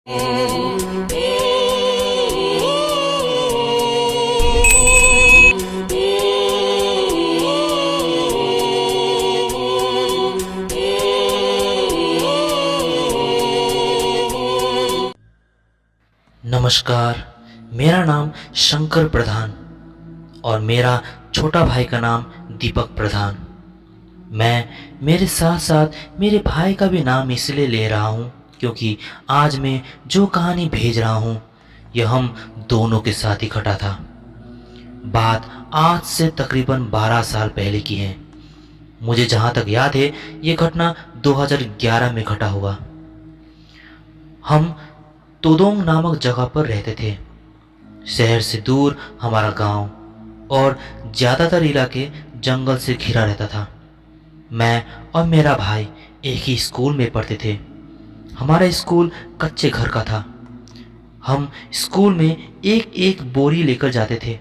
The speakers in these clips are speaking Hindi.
नमस्कार। मेरा नाम शंकर प्रधान और मेरा छोटा भाई का नाम दीपक प्रधान। मैं मेरे साथ साथ मेरे भाई का भी नाम इसलिए ले रहा हूँ क्योंकि आज मैं जो कहानी भेज रहा हूँ यह हम दोनों के साथ ही घटा था। बात आज से तकरीबन 12 साल पहले की है। मुझे जहाँ तक याद है ये घटना 2011 में घटा होगा। हम तोदोंग नामक जगह पर रहते थे। शहर से दूर हमारा गांव और ज़्यादातर इलाके जंगल से घिरा रहता था। मैं और मेरा भाई एक ही स्कूल में पढ़ते थे। हमारा स्कूल कच्चे घर का था। हम स्कूल में एक एक बोरी लेकर जाते थे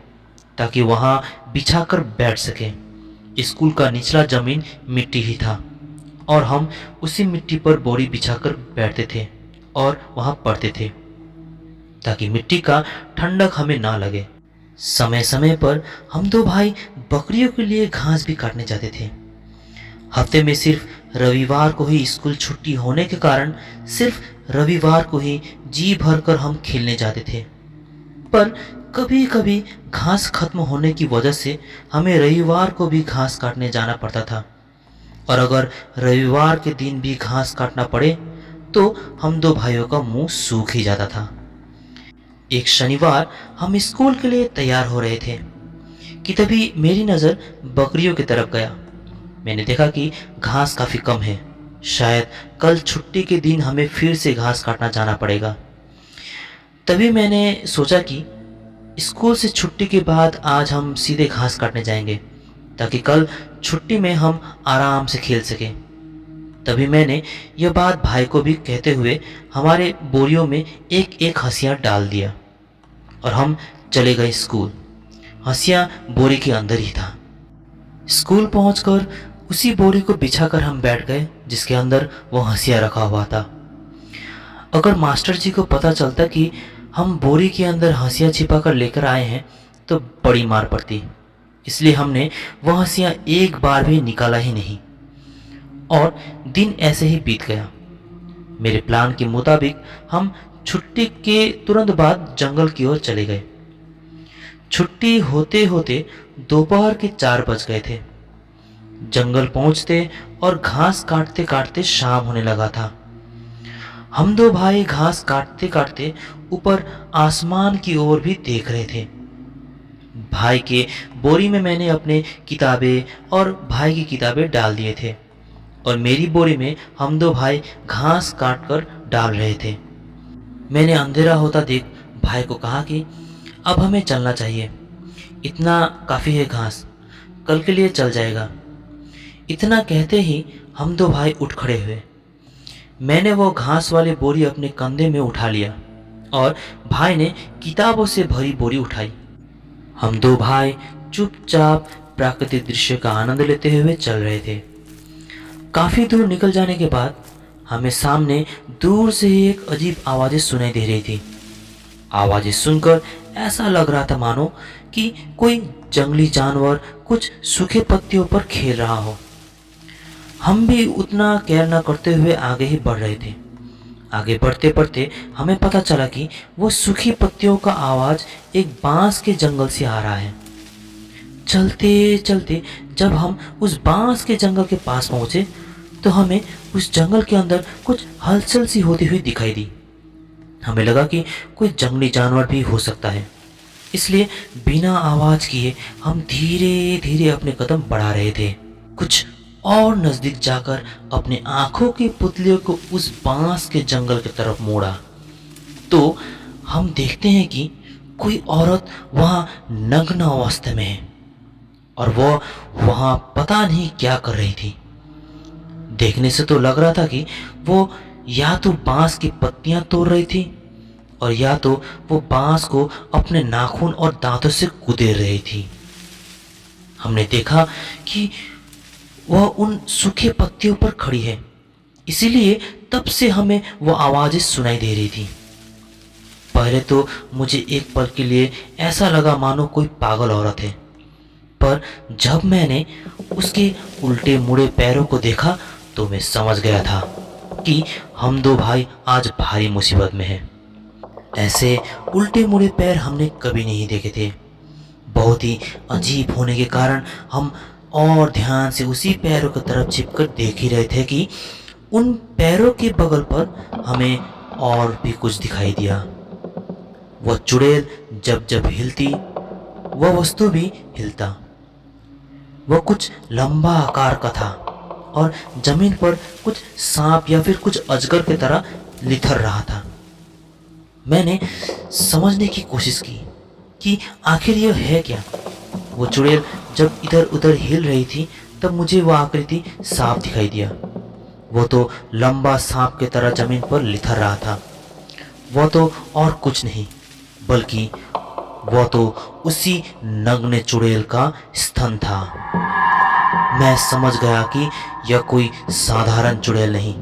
ताकि वहाँ बिछाकर बैठ सकें। स्कूल का निचला ज़मीन मिट्टी ही था और हम उसी मिट्टी पर बोरी बिछाकर बैठते थे और वहाँ पढ़ते थे ताकि मिट्टी का ठंडक हमें ना लगे। समय समय पर हम दो भाई बकरियों के लिए घास भी काटने जाते थे। हफ्ते में सिर्फ रविवार को ही स्कूल छुट्टी होने के कारण सिर्फ रविवार को ही जी भरकर हम खेलने जाते थे। पर कभी कभी घास खत्म होने की वजह से हमें रविवार को भी घास काटने जाना पड़ता था और अगर रविवार के दिन भी घास काटना पड़े तो हम दो भाइयों का मुंह सूख ही जाता था। एक शनिवार हम स्कूल के लिए तैयार हो रहे थे कि तभी मेरी नज़र बकरियों की तरफ गया। मैंने देखा कि घास काफ़ी कम है। शायद कल छुट्टी के दिन हमें फिर से घास काटना जाना पड़ेगा। तभी मैंने सोचा कि स्कूल से छुट्टी के बाद आज हम सीधे घास काटने जाएंगे ताकि कल छुट्टी में हम आराम से खेल सकें। तभी मैंने यह बात भाई को भी कहते हुए हमारे बोरियों में एक एक हंसिया डाल दिया और हम चले गए स्कूल। हंसिया बोरी के अंदर ही था। स्कूल पहुंचकर उसी बोरी को बिछाकर हम बैठ गए जिसके अंदर वो हंसिया रखा हुआ था। अगर मास्टर जी को पता चलता कि हम बोरी के अंदर हंसिया छिपा कर लेकर आए हैं तो बड़ी मार पड़ती। इसलिए हमने वह हंसिया एक बार भी निकाला ही नहीं और दिन ऐसे ही बीत गया। मेरे प्लान के मुताबिक हम छुट्टी के तुरंत बाद जंगल की ओर चले गए। छुट्टी होते होते दोपहर के 4 बज गए थे। जंगल पहुंचते और घास काटते काटते शाम होने लगा था। हम दो भाई घास काटते काटते ऊपर आसमान की ओर भी देख रहे थे। भाई के बोरी में मैंने अपने किताबें और भाई की किताबें डाल दिए थे और मेरी बोरी में हम दो भाई घास काटकर डाल रहे थे। मैंने अंधेरा होता देख भाई को कहा कि अब हमें चलना चाहिए। इतना काफ़ी है घास, कल के लिए चल जाएगा। इतना कहते ही हम दो भाई उठ खड़े हुए। मैंने वो घास वाली बोरी अपने कंधे में उठा लिया और भाई ने किताबों से भरी बोरी उठाई। हम दो भाई चुपचाप प्राकृतिक दृश्य का आनंद लेते हुए चल रहे थे। काफ़ी दूर निकल जाने के बाद हमें सामने दूर से ही एक अजीब आवाज़ें सुनाई दे रही थी। आवाज़ें सुनकर ऐसा लग रहा था मानो कि कोई जंगली जानवर कुछ सूखे पत्तियों पर खेल रहा हो। हम भी उतना केयर न करते हुए आगे ही बढ़ रहे थे। आगे बढ़ते बढ़ते हमें पता चला कि वो सूखी पत्तियों का आवाज़ एक बांस के जंगल से आ रहा है। चलते चलते जब हम उस बांस के जंगल के पास पहुँचे तो हमें उस जंगल के अंदर कुछ हलचल सी होती हुई दिखाई दी। हमें लगा कि कोई जंगली जानवर भी हो सकता है, इसलिए बिना आवाज़ किए हम धीरे धीरे अपने कदम बढ़ा रहे थे। कुछ और नज़दीक जाकर अपने आँखों की पुतलियों को उस बांस के जंगल की तरफ मोड़ा तो हम देखते हैं कि कोई औरत वहाँ नग्न अवस्था में है और वो वहाँ पता नहीं क्या कर रही थी। देखने से तो लग रहा था कि वो या तो बांस की पत्तियां तोड़ रही थी और या तो वो बांस को अपने नाखून और दांतों से कुदेर रही थी। हमने देखा कि वह उन सूखे पत्तियों पर खड़ी है, इसीलिए तब से हमें वो आवाज़ें सुनाई दे रही थी। पहले तो मुझे एक पल के लिए ऐसा लगा मानो कोई पागल औरत है, पर जब मैंने उसके उल्टे मुड़े पैरों को देखा तो मैं समझ गया था कि हम दो भाई आज भारी मुसीबत में हैं। ऐसे उल्टे मुड़े पैर हमने कभी नहीं देखे थे। बहुत ही अजीब होने के कारण हम और ध्यान से उसी पैरों की तरफ छिपकर देख ही रहे थे कि उन पैरों के बगल पर हमें और भी कुछ दिखाई दिया। वह चुड़ैल जब जब हिलती, वह वस्तु भी हिलता। वह कुछ लंबा आकार का था और जमीन पर कुछ सांप या फिर कुछ अजगर की तरह लिथर रहा था। मैंने समझने की कोशिश की कि आखिर यह है क्या। वो चुड़ैल जब इधर उधर हिल रही थी तब मुझे वह आकृति साफ दिखाई दिया। वो तो लंबा सांप की तरह जमीन पर लिथर रहा था। वह तो और कुछ नहीं बल्कि वह तो उसी नग्न चुड़ैल का स्तन था। मैं समझ गया कि यह कोई साधारण चुड़ैल नहीं,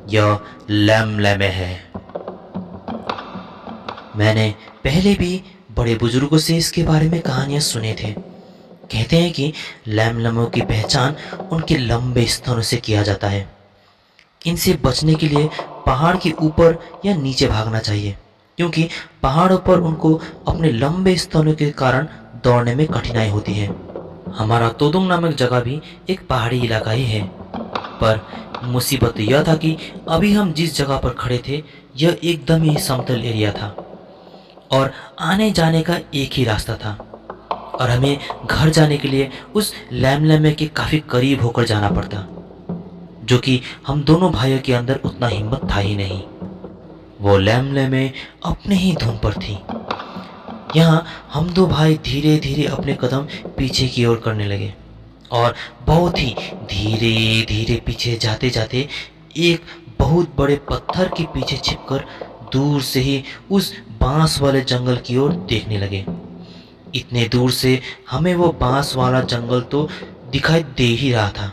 यह लैम-लैमे है। मैंने पहले भी बड़े बुजुर्गों से इसके बारे में कहानियां सुने थे। कहते हैं कि लैम-लैमों की पहचान उनके लंबे स्तनों से किया जाता है। इनसे बचने के लिए पहाड़ के ऊपर या नीचे भागना चाहिए, क्योंकि पहाड़ों पर उनको अपने लंबे स्तनों के कारण दौड़ने में कठिनाई होती है। हमारा तोदुंग नामक जगह भी एक पहाड़ी इलाका ही है, पर मुसीबत यह था कि अभी हम जिस जगह पर खड़े थे यह एकदम ही समतल एरिया था और आने जाने का एक ही रास्ता था और हमें घर जाने के लिए उस लैम-लैमे के काफ़ी करीब होकर जाना पड़ता, जो कि हम दोनों भाइयों के अंदर उतना हिम्मत था ही नहीं। वो लैम-लैमे अपने ही धुन पर थी। यहाँ हम दो भाई धीरे धीरे अपने कदम पीछे की ओर करने लगे और बहुत ही धीरे धीरे पीछे जाते जाते एक बहुत बड़े पत्थर के पीछे छिपकर दूर से ही उस बांस वाले जंगल की ओर देखने लगे। इतने दूर से हमें वो बांस वाला जंगल तो दिखाई दे ही रहा था,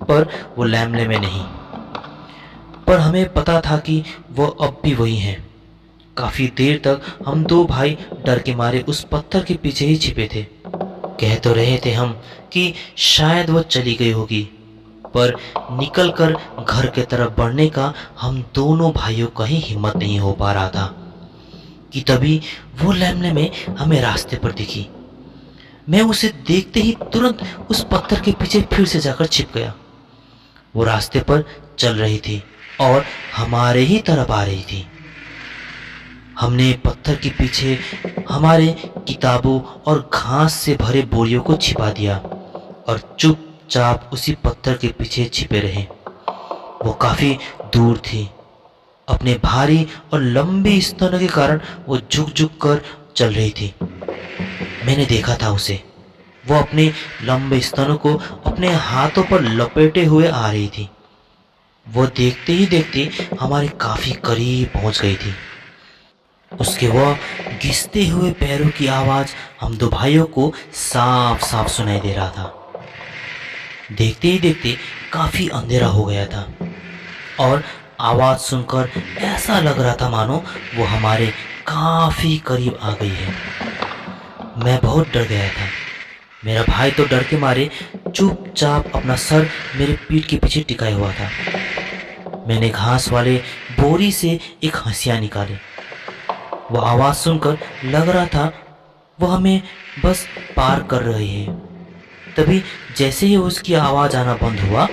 पर वो लैम-लैमे नहीं। पर हमें पता था कि वो अब भी वही हैं। काफी देर तक हम दो भाई डर के मारे उस पत्थर के पीछे ही छिपे थे। कह तो रहे थे हम कि शायद वो चली गई होगी, पर निकलकर घर के तरफ बढ़ने का हम दोनों भाइयों का ही हिम्मत नहीं हो पा रहा था कि तभी वो लैम-लैमे हमें रास्ते पर दिखी। मैं उसे देखते ही तुरंत उस पत्थर के पीछे फिर से जाकर छिप गया। वो रास्ते पर चल रही थी और हमारे ही तरफ आ रही थी। हमने पत्थर के पीछे हमारे किताबों और घास से भरे बोरियों को छिपा दिया और चुपचाप उसी पत्थर के पीछे छिपे रहे। वो काफी दूर थी। अपने भारी और लंबे स्तनों के कारण वो झुक झुक कर चल रही थी। मैंने देखा था उसे। वो अपने लंबे स्तनों को अपने हाथों पर लपेटे हुए आ रही थी। वो देखते ही देखते हमारे काफी करीब पहुंच गई थी। उसके वह घिसते हुए पैरों की आवाज हम दो भाइयों को साफ साफ सुनाई दे रहा था। देखते ही देखते काफी अंधेरा हो गया था और आवाज सुनकर ऐसा लग रहा था मानो वो हमारे काफी करीब आ गई है। मैं बहुत डर गया था। मेरा भाई तो डर के मारे चुपचाप अपना सर मेरे पीठ के पीछे टिकाया हुआ था। मैंने घास वाले बोरी से एक हंसिया निकाली। वो आवाज सुनकर लग रहा था वो हमें बस पार कर रही है। तभी जैसे ही उसकी आवाज आना बंद हुआ,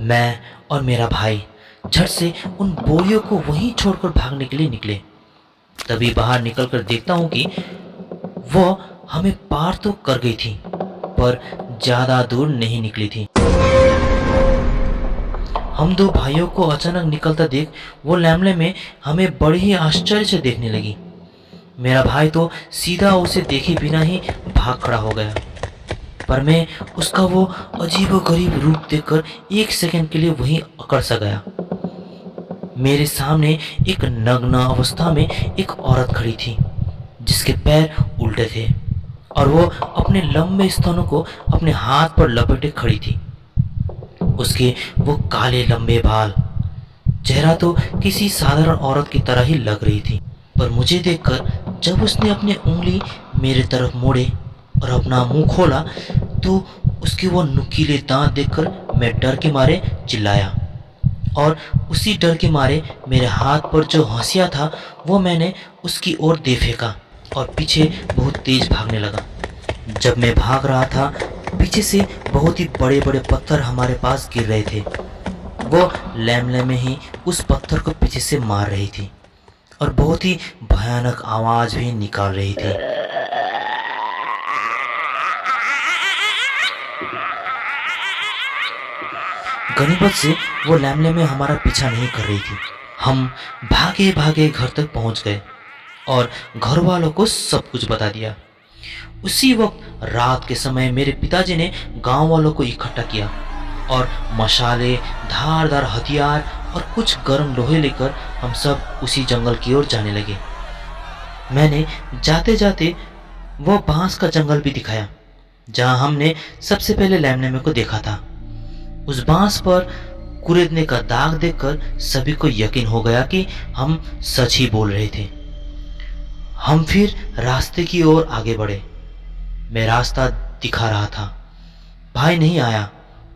मैं और मेरा भाई झट से उन बोरियों को वहीं छोड़कर भागने के लिए निकले। तभी बाहर निकलकर देखता हूँ कि वो हमें पार तो कर गई थी, पर ज्यादा दूर नहीं निकली थी। हम दो भाइयों को अचानक निकलता देख वो लैम-लैमे हमें बड़े ही आश्चर्य से देखने लगी। मेरा भाई तो सीधा उसे देखे बिना ही भाग खड़ा हो गया, पर मैं उसका वो अजीबोगरीब रूप देखकर एक सेकंड के लिए वहीं अकड़ सा गया। मेरे सामने एक नग्न अवस्था में एक औरत खड़ी थी, जिसके पैर उल्टे थे और वो अपने लंबे स्तनों को अपने हाथ पर लपेटे खड़ी थी। उसके वो काले लंबे बाल, चेहरा तो किसी साधारण औरत की तरह ही लग रही थी। पर मुझे देखकर जब उसने अपनी उंगली मेरे तरफ मोड़े और अपना मुंह खोला तो उसके वो नुकीले दांत देखकर मैं डर के मारे चिल्लाया और उसी डर के मारे मेरे हाथ पर जो हंसिया था वो मैंने उसकी ओर दे फेंका और पीछे बहुत तेज भागने लगा। जब मैं भाग रहा था पीछे से बहुत ही बड़े बड़े पत्थर हमारे पास गिर रहे थे। वो लैम में ही उस पत्थर को पीछे से मार रही थी और बहुत ही भयानक आवाज भी निकाल रही थी। गनीमत से वो लैमले में हमारा पीछा नहीं कर रही थी। हम भागे भागे घर तक पहुंच गए और घर वालों को सब कुछ बता दिया। उसी वक्त रात के समय मेरे पिताजी ने गांव वालों को इकट्ठा किया और मशाले, धारदार हथियार और कुछ गर्म लोहे लेकर हम सब उसी जंगल की ओर जाने लगे। मैंने जाते जाते वो बांस का जंगल भी दिखाया जहां हमने सबसे पहले लैमनेमे को देखा था। उस बांस पर कुरेदने का दाग देखकर सभी को यकीन हो गया कि हम सच ही बोल रहे थे। हम फिर रास्ते की ओर आगे बढ़े। मैं रास्ता दिखा रहा था। भाई नहीं आया,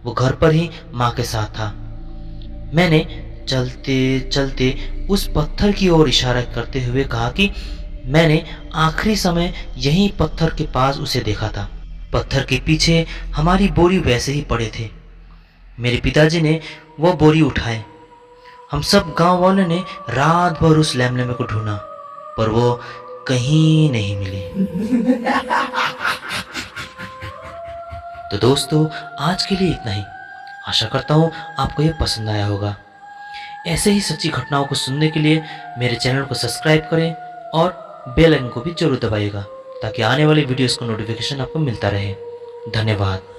वो घर पर ही माँ के साथ था। मैंने चलते चलते उस पत्थर की ओर इशारा करते हुए कहा कि मैंने आखिरी समय यही पत्थर के पास उसे देखा था। पत्थर के पीछे हमारी बोरी वैसे ही पड़े थे। मेरे पिताजी ने वो बोरी उठाए। हम सब गांव वालों ने रात भर उस लैमलेमे को ढूंढा पर वो कहीं नहीं मिली। तो दोस्तों आज के लिए इतना ही। आशा करता हूँ आपको ये पसंद आया होगा। ऐसे ही सच्ची घटनाओं को सुनने के लिए मेरे चैनल को सब्सक्राइब करें और बेल आइकन को भी जरूर दबाइएगा ताकि आने वाली वीडियोस का नोटिफिकेशन आपको मिलता रहे। धन्यवाद।